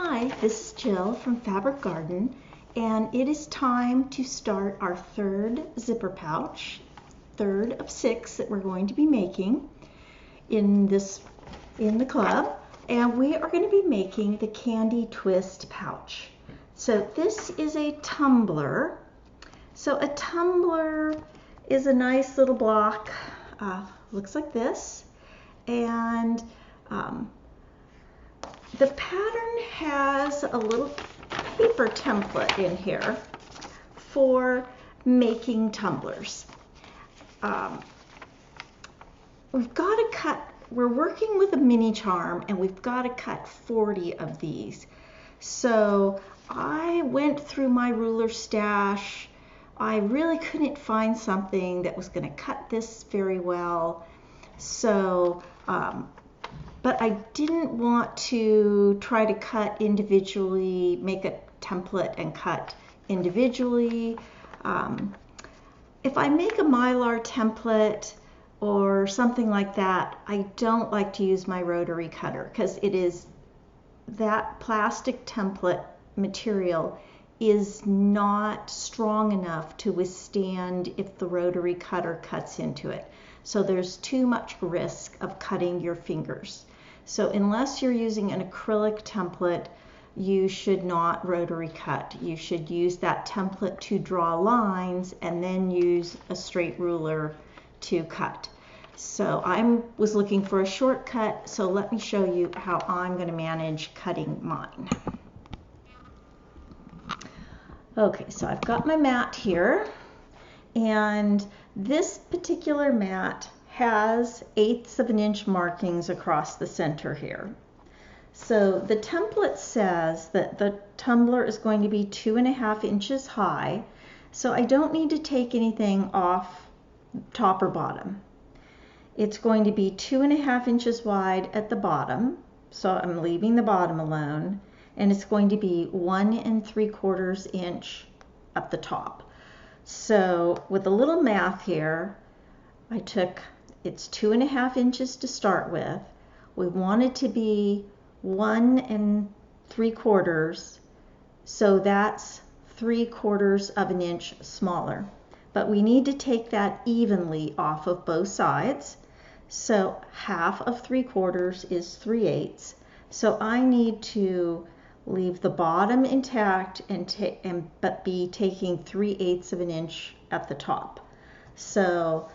Hi, this is Jill from Fabric Garden, and it is time to start our third zipper pouch, third of 6 that we're going to be making in the club, and we are going to be making the candy twist pouch. So this is a tumbler. So a tumbler is a nice little block, looks like this, and the pattern has a little paper template in here for making tumblers. We've got to cut, we're working with a mini charm, and we've got to cut 40 of these. So I went through my ruler stash. I really couldn't find something that was going to cut this very well. So but I didn't want to try to cut individually, make a template and cut individually. If I make a Mylar template or something like that, I don't like to use my rotary cutter because it is, that plastic template material is not strong enough to withstand if the rotary cutter cuts into it. So there's too much risk of cutting your fingers. So unless you're using an acrylic template, you should not rotary cut. You should use that template to draw lines and then use a straight ruler to cut. So I was looking for a shortcut, so let me show you how I'm going to manage cutting mine. Okay, so I've got my mat here, and this particular mat has 1/8 of an inch markings across the center here. So the template says that the tumbler is going to be 2.5 inches high, so I don't need to take anything off top or bottom. It's going to be 2.5 inches wide at the bottom, so I'm leaving the bottom alone, and it's going to be 1 3/4 inch at the top. So with a little math here, I took, it's 2.5 inches to start with. We want it to be 1 3/4, so that's 3/4 of an inch smaller. But we need to take that evenly off of both sides. So 1/2 of 3/4 is 3/8. So I need to leave the bottom intact but be taking 3/8 of an inch at the top. So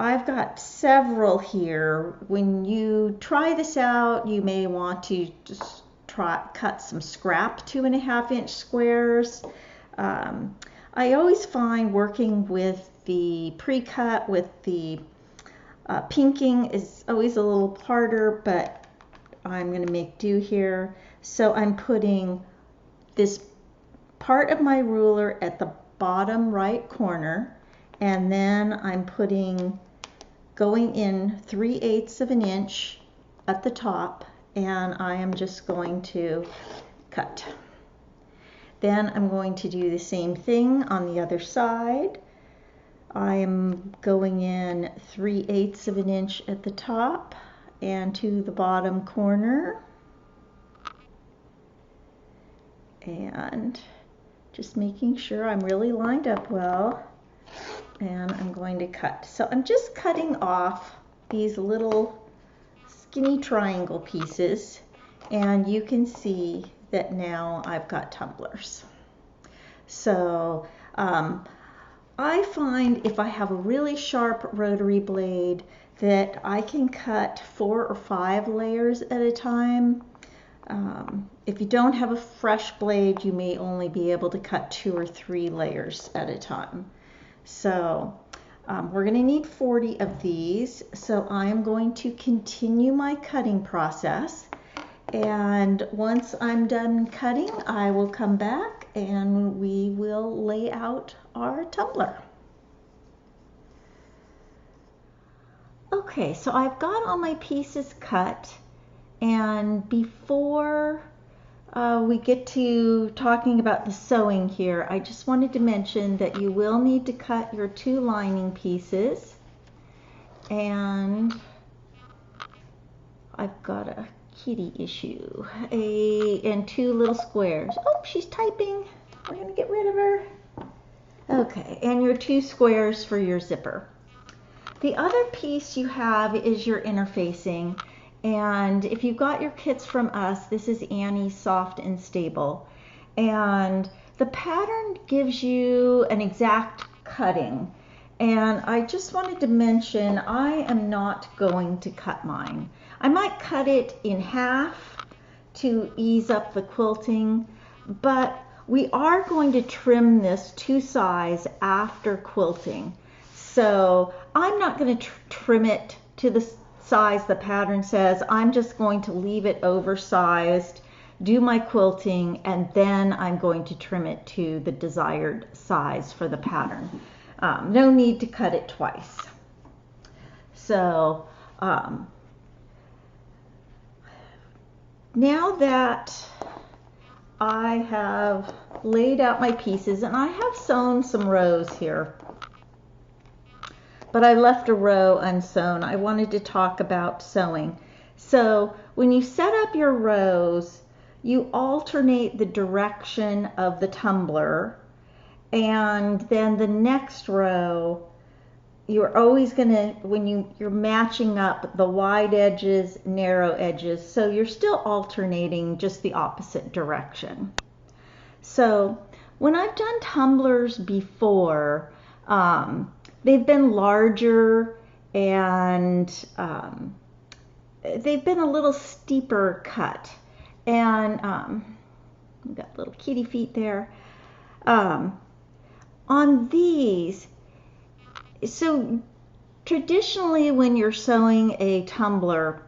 I've got several here. When you try this out, you may want to just cut some scrap 2.5 inch squares. I always find working with the pre-cut with the pinking is always a little harder, but I'm going to make do here. So I'm putting this part of my ruler at the bottom right corner, and then I'm going in 3/8 of an inch at the top, and I am just going to cut. Then I'm going to do the same thing on the other side. I am going in 3/8 of an inch at the top and to the bottom corner, and just making sure I'm really lined up well, and I'm going to cut. So I'm just cutting off these little skinny triangle pieces, and you can see that now I've got tumblers. So I find if I have a really sharp rotary blade that I can cut 4 or 5 layers at a time. If you don't have a fresh blade, you may only be able to cut 2 or 3 layers at a time. So we're going to need 40 of these. So I'm going to continue my cutting process. And once I'm done cutting, I will come back and we will lay out our tumbler. Okay, so I've got all my pieces cut, and before we get to talking about the sewing here, I just wanted to mention that you will need to cut your 2 lining pieces, and I've got to kitty issue. And 2 little squares. Oh, she's typing. We're gonna get rid of her. Okay, and your 2 squares for your zipper. The other piece you have is your interfacing. And if you've got your kits from us, this is Annie's Soft and Stable. And the pattern gives you an exact cutting. And I just wanted to mention, I am not going to cut mine. I might cut it in half to ease up the quilting, but we are going to trim this to size after quilting. So I'm not going to trim it to the size the pattern says. I'm just going to leave it oversized, do my quilting, and then I'm going to trim it to the desired size for the pattern. No need to cut it twice. So now that I have laid out my pieces, and I have sewn some rows here, but I left a row unsewn. I wanted to talk about sewing. So when you set up your rows, you alternate the direction of the tumbler, and then the next row, you're always gonna, when you're matching up the wide edges, narrow edges, so you're still alternating just the opposite direction. So when I've done tumblers before, they've been larger and they've been a little steeper cut. And we've got little kitty feet there. On these, so traditionally when you're sewing a tumbler,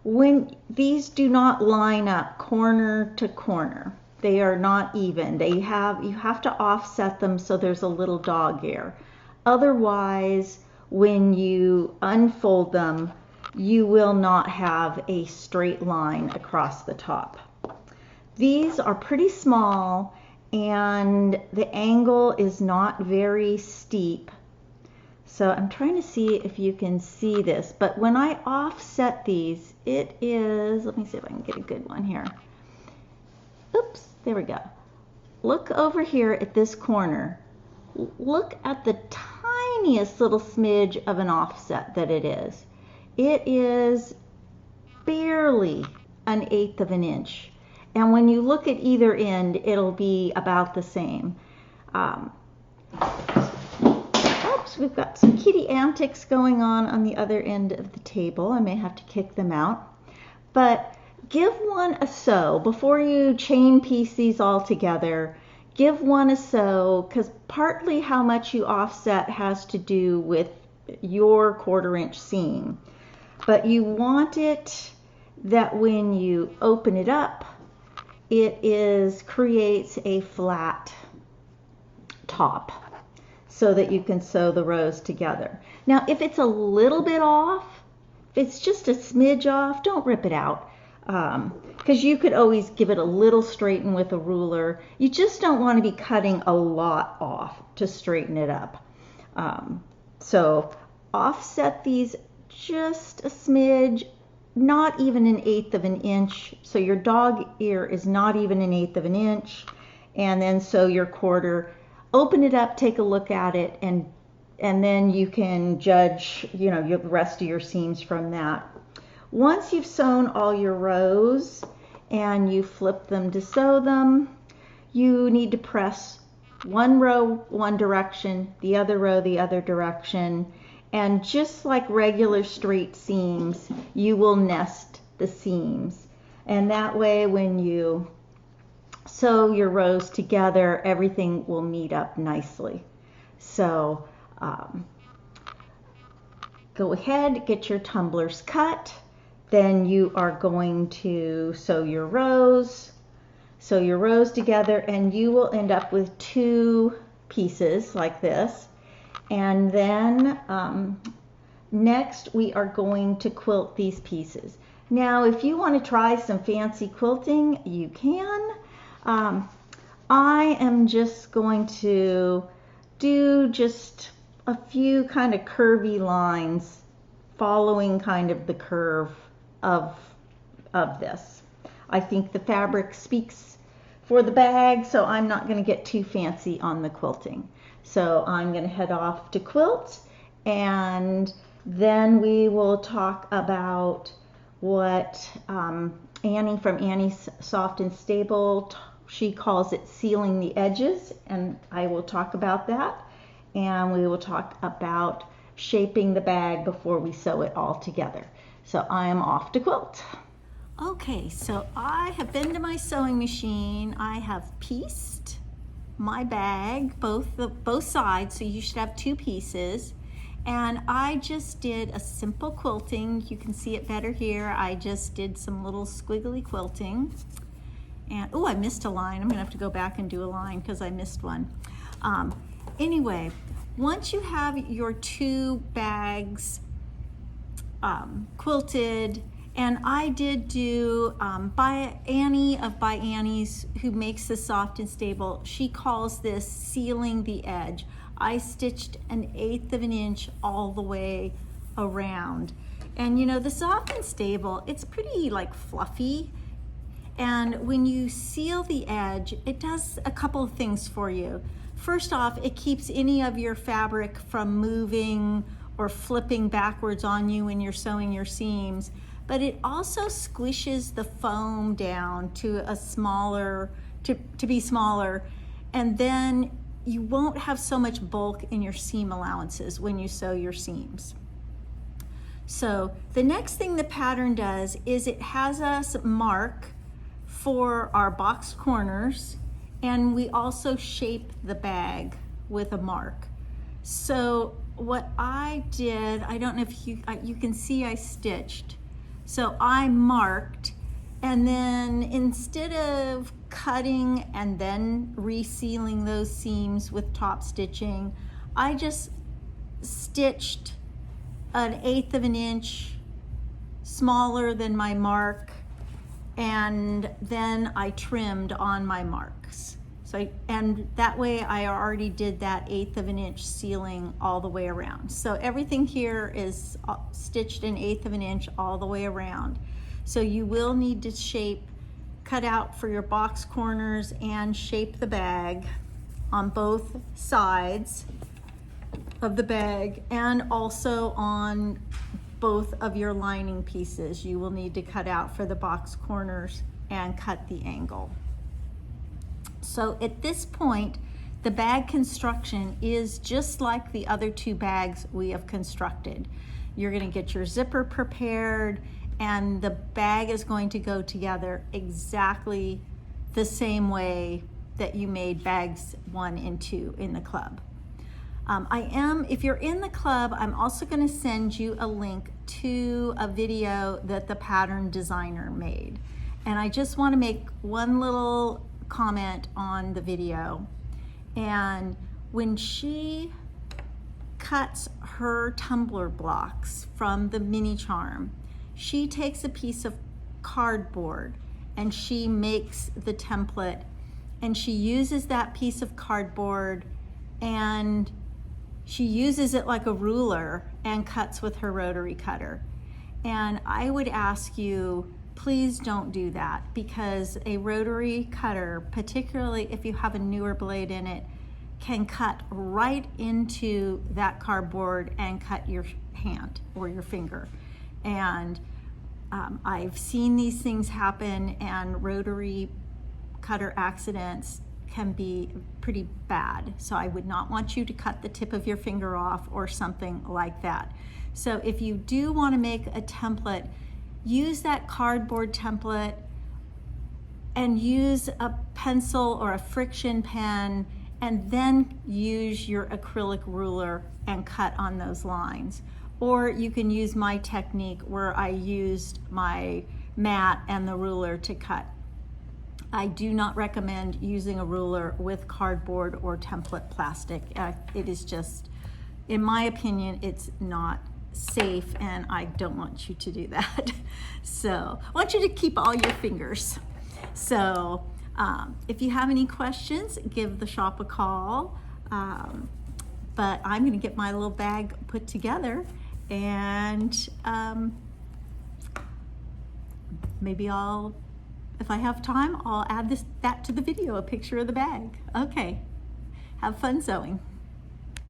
when these do not line up corner to corner, they are not even. You have to offset them so there's a little dog ear. Otherwise, when you unfold them, you will not have a straight line across the top. These are pretty small and the angle is not very steep. So I'm trying to see if you can see this, but when I offset these, it is, let me see if I can get a good one here. Oops, there we go. Look over here at this corner. Look at the tiniest little smidge of an offset that it is. It is barely 1/8 of an inch. And when you look at either end, it'll be about the same. Oops, we've got some kitty antics going on the other end of the table. I may have to kick them out. But give one a sew before you chain piece these all together. Give one a sew, because partly how much you offset has to do with your 1/4 inch seam. But you want it that when you open it up, it creates a flat top so that you can sew the rows together. Now, if it's a little bit off, if it's just a smidge off, don't rip it out, because you could always give it a little straighten with a ruler. You just don't want to be cutting a lot off to straighten it up. So offset these just a smidge, not even 1/8 of an inch. So your dog ear is not even 1/8 of an inch. And then sew your 1/4. Open it up, take a look at it, and then you can judge, the rest of your seams from that. Once you've sewn all your rows and you flip them to sew them, you need to press one row one direction, the other row the other direction. And just like regular straight seams, you will nest the seams. And that way, when you sew your rows together, everything will meet up nicely. So go ahead, get your tumblers cut. Then you are going to sew your rows together, and you will end up with 2 pieces like this. And then next we are going to quilt these pieces. Now, if you want to try some fancy quilting, you can. I am just going to do just a few kind of curvy lines following kind of the curve of this. I think the fabric speaks for the bag, so I'm not going to get too fancy on the quilting. So I'm going to head off to quilt, and then we will talk about what Annie from Annie's Soft and Stable, she calls it sealing the edges, and I will talk about that. And we will talk about shaping the bag before we sew it all together. So I am off to quilt. Okay, so I have been to my sewing machine. I have pieced my bag, both sides, so you should have 2 pieces. And I just did a simple quilting. You can see it better here. I just did some little squiggly quilting. And oh, I missed a line. I'm gonna have to go back and do a line because I missed one. Anyway, once you have your 2 bags quilted, and I did do by Annie of By Annie's, who makes the Soft and Stable, she calls this sealing the edge. I stitched 1/8 of an inch all the way around. And you know, the Soft and Stable, it's pretty like fluffy. And when you seal the edge, it does a couple of things for you. First off, it keeps any of your fabric from moving or flipping backwards on you when you're sewing your seams. But it also squishes the foam down to a smaller, to be smaller, and then you won't have so much bulk in your seam allowances when you sew your seams. So the next thing the pattern does is it has us mark for our box corners, and we also shape the bag with a mark. So what I did, I don't know if you can see I stitched. So I marked, and then instead of cutting and then resealing those seams with top stitching, I just stitched 1/8 of an inch smaller than my mark, and then I trimmed on my marks. So, and that way I already did that 1/8 of an inch sealing all the way around. So everything here is stitched 1/8 of an inch all the way around. So you will need to cut out for your box corners and shape the bag on both sides of the bag, and also on both of your lining pieces. You will need to cut out for the box corners and cut the angle. So at this point, the bag construction is just like the other 2 bags we have constructed. You're going to get your zipper prepared, and the bag is going to go together exactly the same way that you made bags 1 and 2 in the club. If you're in the club, I'm also going to send you a link to a video that the pattern designer made. And I just want to make one little comment on the video. And when she cuts her tumbler blocks from the mini charm, she takes a piece of cardboard and she makes the template, and she uses that piece of cardboard and she uses it like a ruler and cuts with her rotary cutter. And I would ask you, please don't do that, because a rotary cutter, particularly if you have a newer blade in it, can cut right into that cardboard and cut your hand or your finger. And I've seen these things happen, and rotary cutter accidents can be pretty bad. So I would not want you to cut the tip of your finger off or something like that. So if you do want to make a template, use that cardboard template and use a pencil or a friction pen, and then use your acrylic ruler and cut on those lines. Or you can use my technique where I used my mat and the ruler to cut. I do not recommend using a ruler with cardboard or template plastic. It is just, in my opinion, it's not safe, and I don't want you to do that. So I want you to keep all your fingers. So if you have any questions, give the shop a call. But I'm gonna get my little bag put together, and maybe if I have time, I'll add that to the video, a picture of the bag. Okay, have fun sewing.